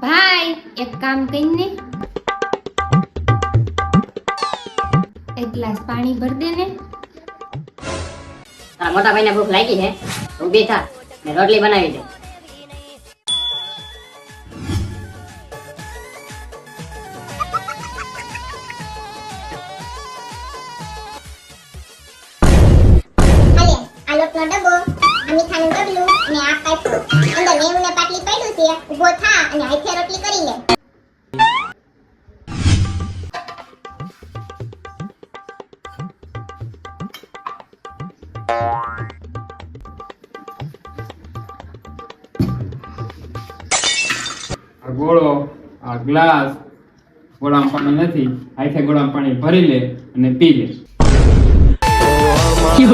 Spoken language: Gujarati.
ભાઈ એક કામ કરીને એક ગ્લાસ પાણી ભર દે ને. તારા મોટા ભાઈને ભૂખ લાગી છે, ઊભી થા ને રોટલી બનાવી દે. આ લોટનો ડબ્બો, આ મીઠાનું ડબલું અને આ પાઇપ. અંદર મેવું ને પાટલી પડ્યું છે. ઊભો થા અને હાથે રોટલી કરી લે. આ ગોળો, આ ગ્લાસ, ગોળામાં પાણી નથી, હાથે ગોળામાં પાણી ભરી લે અને પી લે. Yo,